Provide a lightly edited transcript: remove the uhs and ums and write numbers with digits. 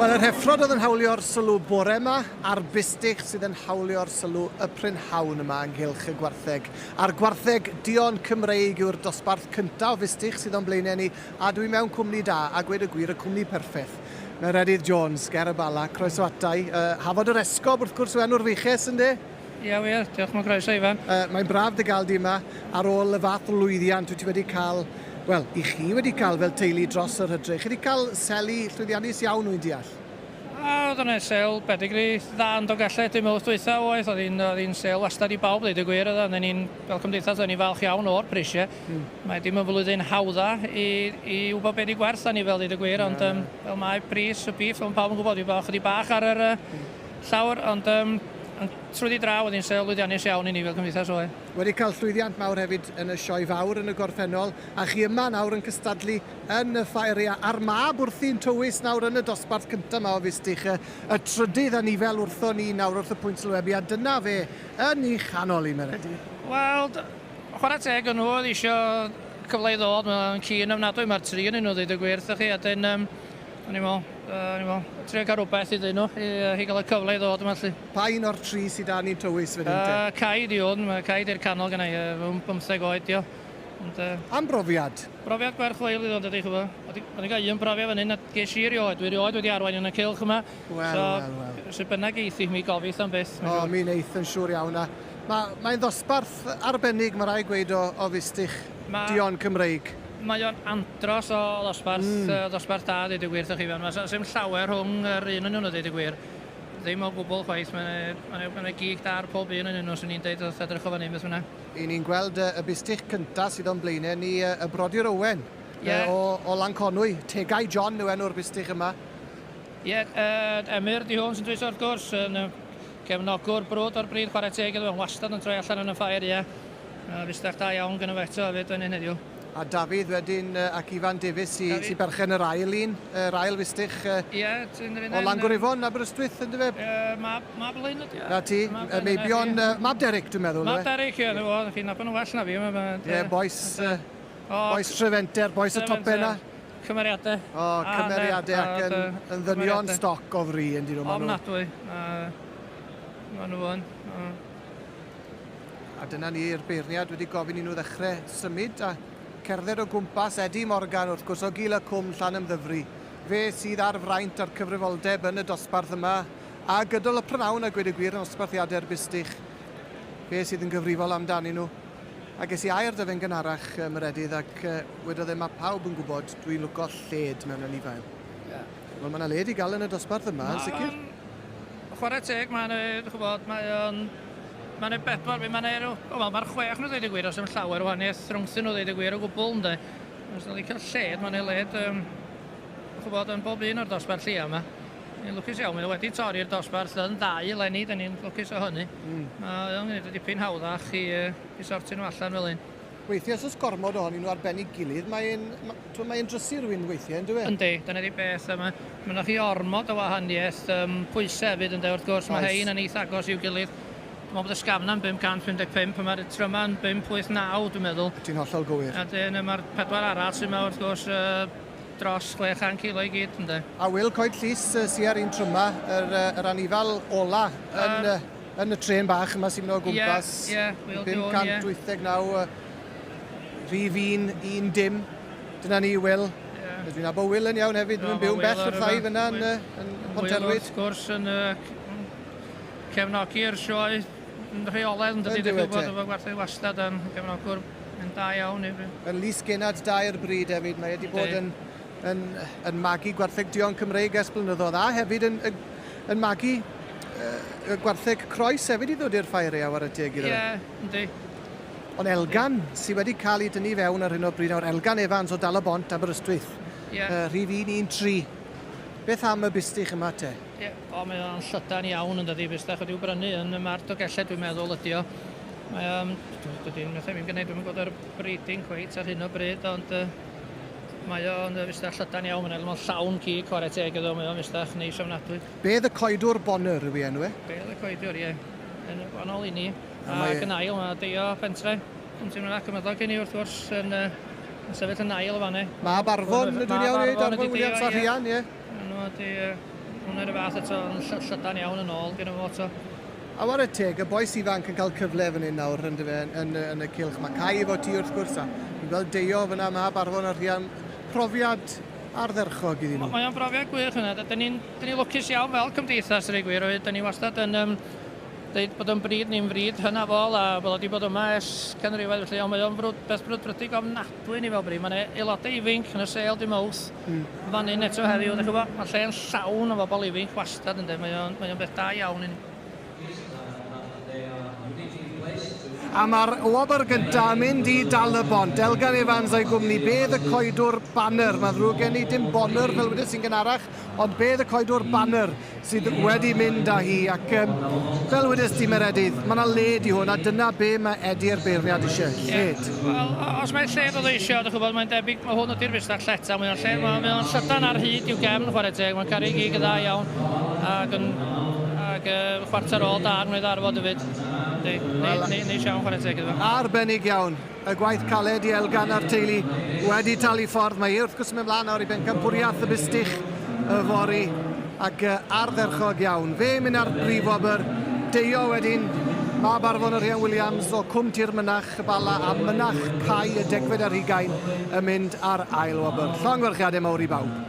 Wel, yr heffrod oedd yn hawlio'r sylw bore yma a'r bystych sydd yn hawlio'r sylw y prynhawn yma ynghylch y gwartheg. A'r gwartheg Dion Cymreig yw'r dosbarth cyntaf o fystych sydd o'n blaenau ni, a dwi mewn cwmni da, a gweud y gwir, y cwmni perffaith. Meredydd Jones, ger y bala, croeso atai. Hafod yr esgob wrth gwrs o enw'r fiches, ynddi? Ie, wir, diolch yn croeso, Ifan. Mae'n braf dy gael di yma ar ôl y fath lwyddiant wyt ti wedi cael, wel, i chi wedi cael fel teulu dros yr hydrech. Chi wedi cael seli llwyddiannus iawn wy'n deall? Oedd hwnna sel pedigri dda yn dod gallu dim wrth dwytha oedd. Oedd hi'n sel wastad i bawb, dweud y gwir. Oedd ni'n, fel cymdeithas, o'n i falch iawn o'r prisiau. Mae dim yn flwyddyn hawdda i wybod beth i gwerth ni fel dweud y gwir. Ond fel mae pris y bif, fel pawb yn gwybod, i bod chydig bach ar yr llawr. Ond trwy draw oedd hi'n sel lwyddiannus iawn i ni fel cymdeithas oedd. Wedi cael llwyddiant mawr hefyd yn y sioe fawr yn y gorffennol, a chi yma nawr yn cystadlu yn y ffairia a'r mab wrthi'n tywys nawr yn y dosbarth cyntaf yma o fystych. Y trydydd a nifel wrtho ni nawr wrth y pwynt sylwebu, a dyna fe yn ei chanol i Meredydd. Wel, chwarae teg yn nhw oedd eisiau cyfle i ddod, mae'n cyn ofnadwy, mae'r tri yn nhw dweud y gwir, chi, a dyn, o'n i'n meddwl, trio cael rhywbeth iddyn nhw, i gael y cyfle i ddod yma. Pa un o'r tri sydd â ni'n tywys fe dyn te? Cai di hwn, Cai di'r canol gyda i, 15 oed dio. Am brofiad? Brofiad gwerth leil i ddod ydy, chyfo. O'n i gael un brofiad fan hyn, a ges i erioed. Dwi erioed wedi arwain yn y cilch yma. Wel. So bynnag eithi mi gofith am beth. Mi'n eith yn siŵr iawn. Mae'n ddosbarth arbennig, mae rai gweud o fystych Dion Cymreig. Mae o'n andros o ddosbarth da, dweud y gwir, ddech chi fan. Mae'n ddim llawer rhwng yr un yn nhw, dweud y gwir. Ddim o gwbl chwaith, mae'n gig da ar pob un yn nhw, sy'n ni'n dweud wrth edrych o fan hyn, beth hwnna. I ni'n gweld y bystych cyntaf sydd o'n blaenau ni, y Brodi'r Owen o Lanconwy. Tegau John yw enw'r bystych yma. Ie, Emyr di hwn sy'n dweud wrth gwrs, yn cefnogwr brwd o'r bryd chwarae teg, oedd o'n wastad yn troi allan yn y ffair, ie. Bystych da iawn gyda fe eto hefyd yn hyn heddiw. A Dafydd wedyn ac Ifan Davies sy'n berchen yr ail un, yr ail fystych o Langwrifon, Aberystwyth, ynddo fe? Mab Lyn ydi. Na ti, meibion Mab Derrick, dwi'n meddwl. Mab Derrick, ie, chi'n nabod nhw well na fi. Ie, boes Trefenter, boes y top enna. Cymeriadau. Cymeriadau ac yn ddynion stoc o fri, ynddi nhw. Ofnadwy. Maen nhw yn. A dyna ni'r beirniad wedi gofyn i nhw ddechrau symud a cerdded o gwmpas Eddie Morgan wrth gwrs o Gul y Cwm Llanymddyfri. Fe sydd ar fraint ar cyfrifoldeb yn y dosbarth yma a gydol y prynawn a gweud y gwir yn osbarthiadau'r bystych. Fe sydd yn gyfrifol amdani nhw. A ges i air dy fe'n gynharach Meredydd ac wedodd mae pawb yn gwybod dwi'n lwco lled mewn yn ifael. Wel, mae yna led i gael yn y dosbarth yma, yn sicr. Chwarae teg, mae'n bedwar, mae'r chwech nhw dweud y gwir os ym llawer o wahaniaeth rhwngthyn nhw dweud y gwir o gwbl, ynddo. Os nhw wedi cael lled, mae'n led, yn bob un o'r dosbarth llia yma. Ni'n lwcus iawn, mae'n wedi torri'r dosbarth yn ddau eleni, da ni'n lwcus o hynny. Mae'n gwneud y dipyn hawddach i sorti nhw allan fel un. Weithiau, os oes gormod ohonyn nhw ar ben i gilydd, mae'n drysu rhywun weithiau, ynddo fe? Yndi, dyna di beth yma. Mae'n chi ormod o wahaniaeth pwysau hefyd, ynddo, wrth gwrs, mae hein yn eitha agos i'w gilydd. Mae bod y sgafna yn 555, a mae'r tryma yn 589, dwi'n meddwl. Ti'n hollol gywir. A dyn mae'r pedwar arall sy'n mewn wrth gwrs dros 600 kilo i gyd, ynddo. A Will Coed Llys sy'n ar un tryma, yr anifal ola yn y tren bach yma sy'n mynd o gwmpas. Ie, Will Diwn, ie. 589, rhif 1 dim. Dyna ni, Will. Dwi'n abo Will yn iawn hefyd, dwi'n byw'n bell wrth ai fyna yn Ponterwyd. Will, wrth gwrs, yn cefnogi'r sioe yn rheoledd yn dydyn nhw'n gwybod efo gwerthu wastad yn gefnogwr yn da iawn. Yn lys genad dair bryd hefyd, mae wedi bod yn magu gwertheg Dion Cymreig ers blynyddoedd a hefyd yn magu gwertheg Croes hefyd i ddod i'r ffairia war y teg iddo. Ie, yndi. Ond Elgan sydd wedi cael ei dynnu fewn ar hyn o bryd nawr, Elgan Evans o Dalabont, Aberystwyth, rhif 113. Beth am y bystych yma te? Ie, mae o'n llydan iawn yn dydi bystych wedi'w brynu yn y Mart o Gelled, dwi'n meddwl ydi o. Dwi'n gwneud yr breeding cweit ar hyn o bryd, ond mae o'n bystych llydan iawn, mae'n llawn cig chwarae teg iddo, mae o'n bystych neis ofnadwy. Beth y coedwr Bonner yw enw e? Beth y coedwr, ie. Yn wahanol i ni. Ac yn ail, mae Deio Pentre. Yn teimlo'n acymydog i ni wrth gwrs yn sefyll yn ail o fanne. Mab Arfon, dwi'n iawn i, Arfon Williams a Rhian, ie. Ydy hwnna'r fath eto'n llydan iawn yn ôl gyda fo eto. A war y teg, y boes ifanc yn cael cyfle fan hyn nawr yn y cylch. Mae Cai efo ti wrth gwrs a fi'n gweld Deio fyna Mab Arfon ar Rhian. Profiad ardderchog iddyn nhw. Mae o'n brofiad gwych hynny. Dyn ni'n lwcus iawn fel cymdeithas rhaid gwir. Dyn ni wastad yn dweud bod yn bryd ni'n fryd hynna fol a bod wedi bod yma ers canrifoedd felly. Ond mae o'n beth brwdfrydig ofnadwy ni fel bryd. Mae'n aelodau ifinc yn y sêl dim mawth. Fan hyn eto heddiw. Mae lle'n llawn o bobl ifinc wastad yn dweud. Mae o'n beth da iawn i ni. A mae'r wobr gyntaf yn mynd i dal y bont. Elgan Evans a'i gwmni, bedd y coedwr banner. Mae'n ddrwg gen i dim bonner fel wedi sy'n gynharach, ond bedd y coedwr banner sydd wedi mynd â hi. Ac fel wedys ti Meredydd, mae yna led i hwn a dyna be mae Edi'r beirniad eisiau. Led. Wel, os mae'n lled oedd eisiau, mae'n debyg, mae hwn ydy'r fusnach lleta. Mae'n llydan ar hyd i'w gefn chwarae teg. Mae'n caru gig y dda iawn. Ac chwarter ôl da yn mynd arfod y fyd. Neis iawn chwarae teg iddo. Arbennig iawn. Y gwaith caled i Elgan a'r teulu wedi talu ffordd. Mae wrth gwrs mynd mlaen nawr i ben campwriaeth y bystych y fori. Ac ardderchog iawn. Fe mynd ar brif wobr. Deio wedyn. Mab Arfon yr Rhian Williams o Cwm Tir Mynach y Bala a Mynach Cai y degfed ar 20 yn mynd ar ail wobr. Llongyfarchiadau mawr i bawb.